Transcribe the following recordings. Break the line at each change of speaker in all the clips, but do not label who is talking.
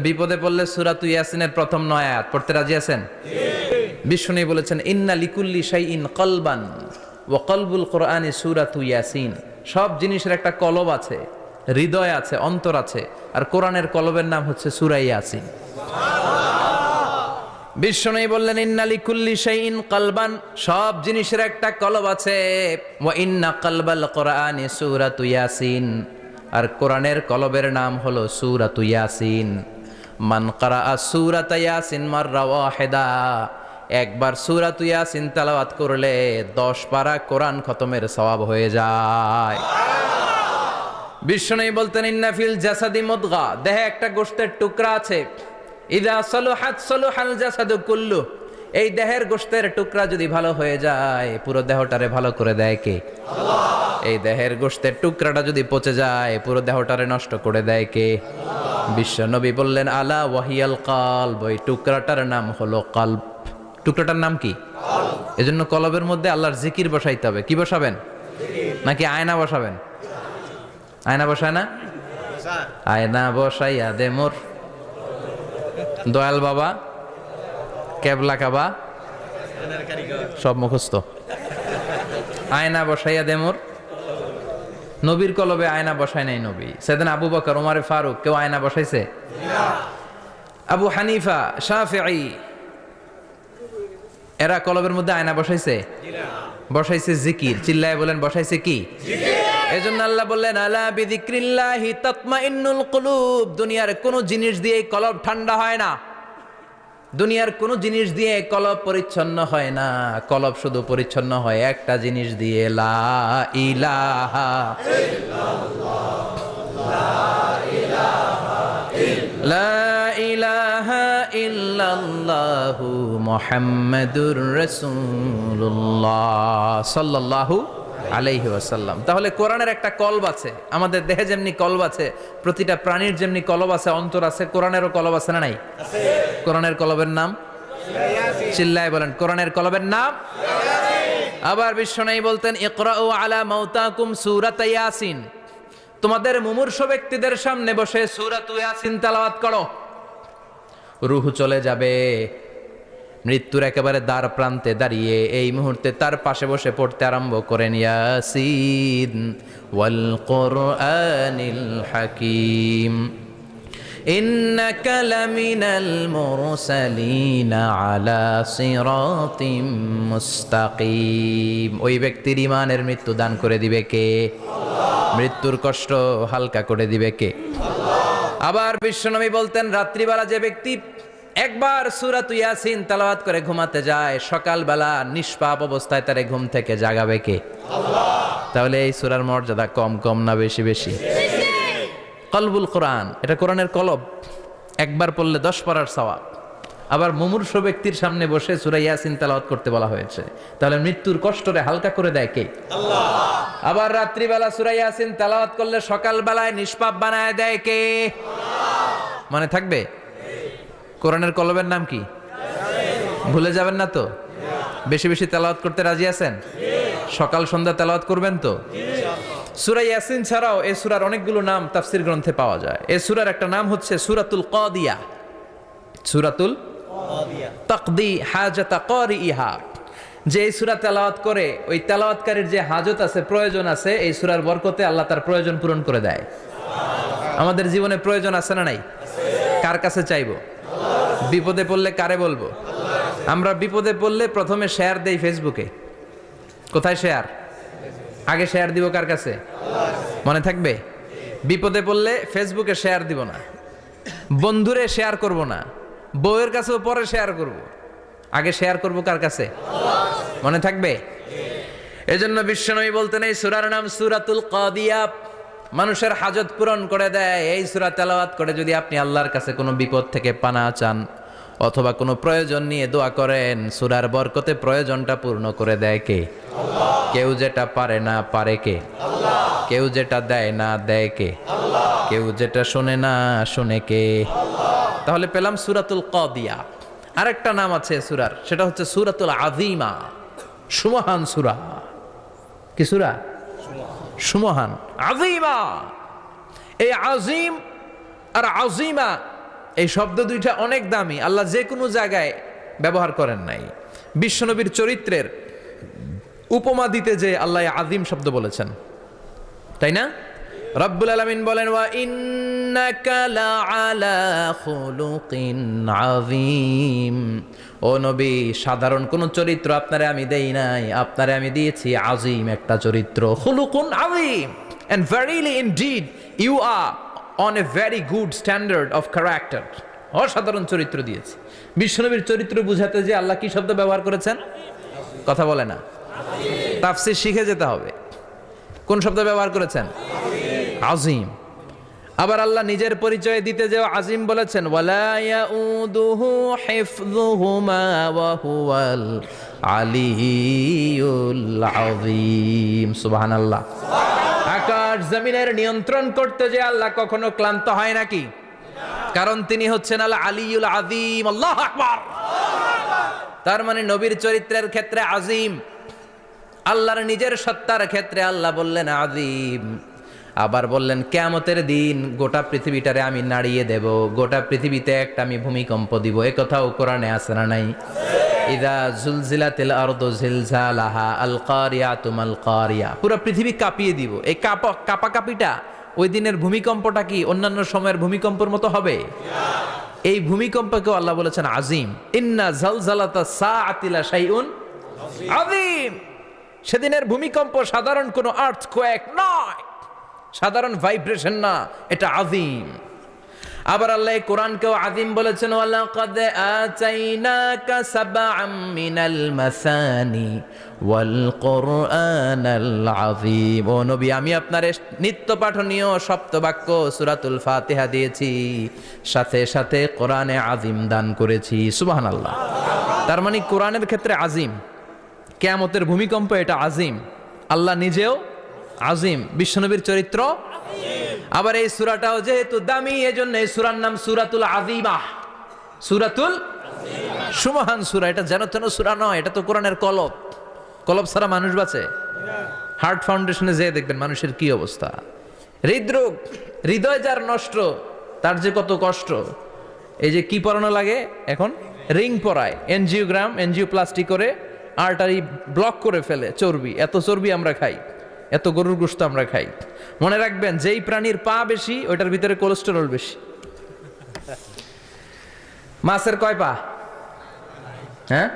বিপদে পড়লে সূরাত ইয়াসিনের প্রথম ৯ আয়াত পড়তে রাজি আছেন? বিষ্ণু বলেছেন ইন্না লিকুল্লি শাইইন কলবান ওয়া কলবুল কোরআনি সূরাতু ইয়াসিন। সব জিনিসের একটা কলব আছে, হৃদয় আছে, অন্তর আছে, আর কোরআনের কলবের নাম হচ্ছে সূরা ইয়াসিন। বিষ্ণু বললেন ইন্না লিকুল্লি শাইইন কলবান, সব জিনিসের একটা কলব আছে। ওয়া ইন্না কলবাল কোরআনি সূরাতু ইয়াসিন, আর কোরআনের কলবের নাম হলো সূরাতু ইয়াসিন। মান ক্বারাআ সূরাতা ইয়াসিন মাররা ওয়াহিদা, একবার সূরাতু ইয়াসিন তেলাওয়াত করলে 10 পারা কোরআন খতমের সওয়াব হয়ে যায়। বিষ্ণু বলতেন ইন্না ফিল জাসাদি মুদগা, দেহে একটা গোশতের টুকরা আছে। ইযা সালুহাত সালুহাল জাসাদু কুল্লু, এই দেহের গোশতের টুকরা যদি ভালো হয়ে যায় পুরো দেহটারে ভালো করে দেয় কে? আল্লাহ। এই দেহের গোশতের টুকরাটা যদি পচে যায় পুরো দেহটারে নষ্ট করে দেয় কে? বিশ্ব নবী বললেন আলা ওয়াহিয়াল কলব, ওই টুকরাটার নাম হলো কলব। টুকরাটার নাম কি? কলব। এজন্য কলবের মধ্যে আল্লাহর জিকির বসাইতে হবে। কি বসাবেন? নাকি আয়না বসাবেন? আয়না বসায় না? আয়না বসাইয়া দে মোর দয়াল বাবা, কেবলা কাবা, সব মুখস্থ। আয়না বসাইয়া দে মোর, নবীর কলবে আয়না বসায় নাই নবী। সেদিন আবু বকর, ওমরে ফারুক, কেউ আয়না বসাইছে? আবু হানিফা, শাফিঈ, এরা কলবের মধ্যে আয়না বসাইছে? বসাইছে জিকির। চিল্লায় বলেন বসাইছে কি? এজন্য আল্লাহ বললেন আলা বিযিক্রিল্লাহি তাতমাইন্নুল কুলুব, দুনিয়ার কোন জিনিস দিয়ে কলব ঠান্ডা হয় না, দুনিয়ার কোন জিনিস দিয়ে কলব পরিচ্ছন্ন হয় না। কলব শুধু পরিচ্ছন্ন হয় একটা জিনিস দিয়ে, লা ইলাহা ইল্লাল্লাহ, লা ইলাহা ইল্লাল্লাহু মুহাম্মাদুর রাসূলুল্লাহ সাল্লাল্লাহু আলাইহি ওয়াসাল্লাম। তাহলে কোরআনের একটা কলব আছে। আমাদের দেহে যেমনি কলব আছে, প্রতিটা প্রাণীর যেমনি কলব আছে, অন্তর আছে, কোরআনেরও কলব আছে না নাই? আছে। কোরআনের কলবের নাম? চিল্লায় বলেন কোরআনের কলবের নাম? আবার বিশ্বনবী বলতেন ইকরাউ আলা মাউতাকুম সূরাত ইয়াসিন, তোমাদের মুমূর্ষু ব্যক্তিদের সামনে বসে সূরাত ইয়াসিন তেলাওয়াত করো। রূহ চলে যাবে, মৃত্যুর একেবারে দ্বার প্রান্তে দাঁড়িয়ে এই মুহূর্তে তার পাশে বসে পড়তে আরম্ভ করেন ইয়াসিন ওয়াল কোরআনিল হাকিম ইন্নাকা লামিনাল মুরসালিনা আলা সিরাতিম মুস্তাকিম। ওই ব্যক্তির ঈমানের মৃত্যু দান করে দিবে কে? আল্লাহ। মৃত্যুর কষ্ট হালকা করে দিবে কে? আল্লাহ। আবার বিশ্বনবী বলতেন রাত্রিবেলা যে ব্যক্তি একবার সূরাত ইয়াসিন তেলাওয়াত করে ঘুমাতে যায়, সকালবেলা নিষ্পাপ অবস্থায় তারে ঘুম থেকে জাগাবে কে? আল্লাহ। তাহলে এই সূরার মর্যাদা কম কম না বেশি বেশি? কলবুল কোরআন, এটা কোরআনের কলব। একবার পড়লে 10 পারার সওয়াব। আবার মুমূর্ষু ব্যক্তির সামনে বসে সূরা ইয়াসিন তেলাওয়াত করতে বলা হয়েছে। তাহলে মৃত্যুর কষ্টরে হালকা করে দেয় কে? আল্লাহ। আবার রাত্রিবেলা সূরা ইয়াসিন তেলাওয়াত করলে সকালবেলায় নিষ্পাপ বানায় দেয় কে? আল্লাহ। মনে থাকবে? কোরআনের কলবের নাম কি? ভুলে যাবেন না তো? বেশি বেশি তেলাওয়াত করতে রাজি আছেন? সকাল সন্ধ্যা তেলাওয়াত করবেন তো? সূরা ইয়াসিন ছাড়াও এই সূরার অনেকগুলো নাম তাফসীর গ্রন্থে পাওয়া যায়। এই সূরার একটা নাম হচ্ছে সূরাতুল কাদিয়া। সূরাতুল কাদিয়া তাকদি হাজাতা কারিইহা, যে এই সূরা তেলাওয়াত করে ওই তেলাওয়াতকারীর যে হাজত আছে, প্রয়োজন আছে, এই সূরার বরকতে আল্লাহ তার প্রয়োজন পূরণ করে দেয়। আমাদের জীবনে প্রয়োজন আছে না নাই? কার কাছে চাইবো? বিপদে পড়লে কারে বলবো? আমরা বিপদে পড়লে প্রথমে শেয়ার দেই ফেসবুকে। কোথায় শেয়ার? আগে শেয়ার দিব কার কাছে? মনে থাকবে? বিপদে পড়লে ফেসবুকে শেয়ার দিব না, বন্ধুরে শেয়ার করব না, বউয়ের কাছেও পরে শেয়ার করব, আগে শেয়ার করব কার কাছে? মনে থাকবে? এজন্য বিশ্বনবী বলতেন এই সূরার নাম সূরাতুল কাদিয়া, মানুষের হাজত পূরণ করে দেয়। এই সূরা তেলাওয়াত করে যদি আপনি আল্লাহর কাছে কোনো বিপদ থেকে পানা চান অথবা কোনো প্রয়োজন নিয়ে দোয়া করেন, সূরার বরকতে প্রয়োজনটা পূর্ণ করে দেয় কে? আল্লাহ। কেউ যেটা পারে না পারে কে? আল্লাহ। কেউ যেটা দেয় না দেয় কে? আল্লাহ। কেউ যেটা শোনে না শোনে কে? আল্লাহ। তাহলে পেলাম সূরাতুল কাদিয়া। আরেকটা নাম আছে সূরার, সেটা হচ্ছে সূরাতুল আযীমা, সুমহান সূরা। কি সূরা? সুমহান, আযীমা। এই আযীম আর আযীমা এই শব্দ দুইটা অনেক দামি, আল্লাহ যে কোনো জায়গায় ব্যবহার করেন নাই। বিশ্বনবীর চরিত্রের উপমা দিতে যে আল্লাহ আযীম শব্দ বলেছেন, তাই না? রব্বুল আলামিন বলেন ওয়া ইন্নাকা লাআলা খুলুকিন আযীম। ও নবী, সাধারণ কোন চরিত্র আপনারে আমি দেই নাই, আপনারে আমি দিয়েছি আযীম একটা চরিত্র, খুলুকুন আযীম। And verily indeed you are on a very good standard of character. অসাধারণ চরিত্র দিয়েছি। বিশ্বনবীর চরিত্র বুঝাতে যে আল্লাহ কি শব্দ ব্যবহার করেছেন? কথা বলে না, তাফসীর শিখে যেতে হবে। কোন শব্দ ব্যবহার করেছেন? আযীম। আবার আল্লাহ নিজের পরিচয় দিতে যে আযীম বলেছেন, ওয়ালা ইয়াউদুহু হিফযুহুমা ওয়া হুয়াল আলিয়্যুল আযীম। সুবহানাল্লাহ। আকাশ জমিনের নিয়ন্ত্রণ করতে যে আল্লাহ কখনো ক্লান্ত হয় নাকি? কারণ তিনি হচ্ছেন আল আলিয়্যুল আযীম। আল্লাহু আকবার। তার মানে নবীর চরিত্রের ক্ষেত্রে আযীম, আল্লাহর নিজের সত্তার ক্ষেত্রে আল্লাহ বললেন আযীম। আবার বললেন কিয়ামতের দিন গোটা পৃথিবীটারে আমি নাড়িয়ে দেব, গোটা পৃথিবীতে একটা আমি ভূমিকম্প দিব। এ কথাও কোরআনে আছে না নাই? ইযা জুলজিলাতিল আরদু জিলজালাহা আল কারিয়াতু মাল কারিয়া। পুরো পৃথিবী কাঁপিয়ে দিব। এই কাঁপাকাঁপিটা ওই দিনের ভূমিকম্পটা কি অন্যান্য সময়ের ভূমিকম্পের মতো হবে? এই ভূমিকম্পকেও আল্লাহ বলেছেন আযীম। ইন্না জালজালাতা সাআতি লা শাইউন আযীম। সেদিনের ভূমিকম্প সাধারণ কোনো আর্থকোয়েক নয়, সাধারণ ভাইব্রেশন না, এটা আযীম। আবার আল্লাহ কোরআনকেও আযীম বলেছেন, ওয়ালাকাদ আতাইনাকা সাবআম মিনাল মাসানি ওয়াল কুরআনাল আযীম। ও নবী, আমি আপনারে নিত্য পাঠনীয় সপ্তবাক্য সূরাতুল ফাতিহা দিয়েছি, সাথে সাথে কোরআনে আযীম দান করেছি। সুবহানাল্লাহ। তার মানে কোরআনের ক্ষেত্রে আযীম, কিয়ামতের ভূমিকম্প এটা আযীম, আল্লাহ নিজেও আযীম, বিশ্বনবীর চরিত্র। আবার এই সূরাটাও যেহেতু দামি, এজন্য এই সূরার নাম সূরাতুল আযীমাহ। সূরাতুল সুমহান সূরা। এটা যেন তেন সূরা নয়, এটা তো কোরআনের কলব। কলব ছাড়া মানুষ বাঁচে? হার্ট ফাউন্ডেশনে যেয়ে দেখবেন মানুষের কি অবস্থা। হৃদরোগ, হৃদয় যার নষ্ট, তার যে কত কষ্ট। এই যে কি পরানো লাগে এখন, রিং পরায়, এনজিওপ্লাস্টি করে আর্টারি ব্লক করে ফেলে। চর্বি, এত চর্বি আমরা খাই, এত গরুর গোশত আমরা খাই। মনে রাখবেন, যেই প্রাণীর পা বেশি ওইটার ভিতরে কোলেস্টেরল বেশি। মাছের কয় পা? হ্যাঁ,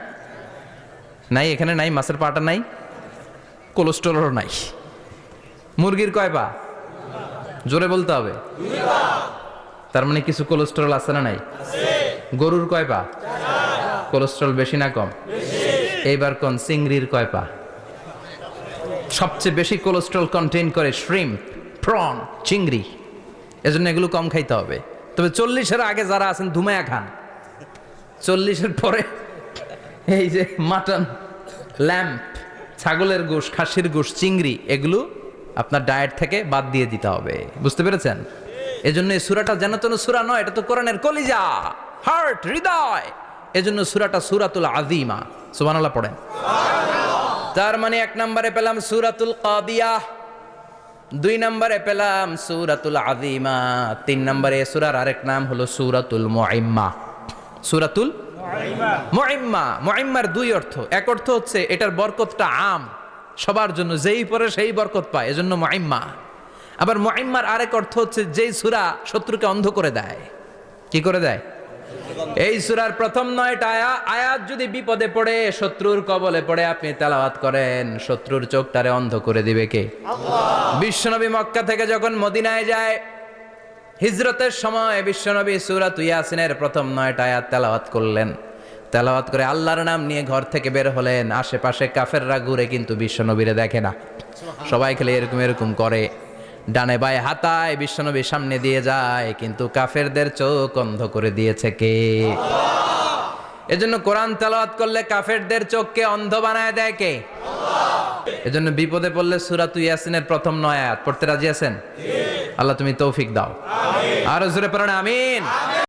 নাই, এখানে নাই, মাছের পাটা নাই, কোলেস্টেরল নাই। মুরগির কয় পা? জোরে বলতে হবে। তার মানে কিছু কোলেস্টেরল আছে না নাই? গরুর কয় পা? কোলেস্টেরল বেশি না কম? এইবার কোন চিংড়ির কয় পা? সবচেয়ে বেশি কোলেস্টেরল কন্টেইন করে শ্রিম্প, প্রন, চিংড়ি। এজন্য এগুলো কম খাইতে হবে। তবে 40-এর আগে যারা আছেন ধুমায়া খান, 40-এর পরে এই যে মাটন, ল্যাম্প, ছাগলের গোশ, খাসির গোশ, চিংড়ি, এগুলো আপনার ডায়েট থেকে বাদ দিয়ে দিতে হবে। বুঝতে পেরেছেন? এজন্য এই সূরাটা যেন তেন সূরা নয়, এটা তো কোরআনের কলিজা, হার্ট, হৃদয়। এজন্য সূরাটা সূরাতুল আযীমা। সুবহানাল্লাহ পড়েন। তার মানে 1 নম্বরে পেলাম সূরাতুল কাদিয়াহ, 2 নম্বরে পেলাম সূরাতুল আযীমা, 3 নম্বরে সূরার আরেক নাম হলো সূরাতুল মুইম্মা। সূরাতুল মুইম্মা। মুইম্মার 2 অর্থ। এক অর্থ হচ্ছে এটার বরকতটা আম, সবার জন্য, যেই পড়ে সেই বরকত পায়, এজন্য মুইম্মা। আবার মুইম্মার আরেক অর্থ হচ্ছে যেই সূরা শত্রুকে অন্ধ করে দেয়। কি করে দেয়? এই সূরার প্রথম 9টা আয়াত যদি বিপদে পড়ে, শত্রুর কবলে পড়ে আপনি তেলাওয়াত করেন, শত্রুর চোখটারে অন্ধ করে দিবে কে? আল্লাহ। বিশ্বনবী মক্কা থেকে যখন মদিনায় যায়, হিজরতের সময় বিশ্বনবী সূরাতুল ইয়াসিনের প্রথম 9টা আয়াত তেলাওয়াত করলেন। তেলাওয়াত করে আল্লাহর নাম নিয়ে ঘর থেকে বের হলেন। আশেপাশে কাফেররা ঘুরে কিন্তু বিশ্বনবীরে দেখে না, সবাই খেলে এরকম এরকম করে, ডানে বায়ে হাতায়, বিশ্বনবীর সামনে দিয়ে যায়, কিন্তু কাফেরদের চোখ অন্ধ করে দিয়েছে কে? আল্লাহ। এজন্য কোরআন তেলাওয়াত করলে কাফেরদের চোখকে অন্ধ বানায় দেয় কে? আল্লাহ। এজন্য বিপদে পড়লে সূরাতুল ইয়াসিনের প্রথম 9 আয়াত পড়তে রাজি আছেন? আল্লাহ তুমি তৌফিক দাও। আমিন। আরো জোরে পড়েন আমিন।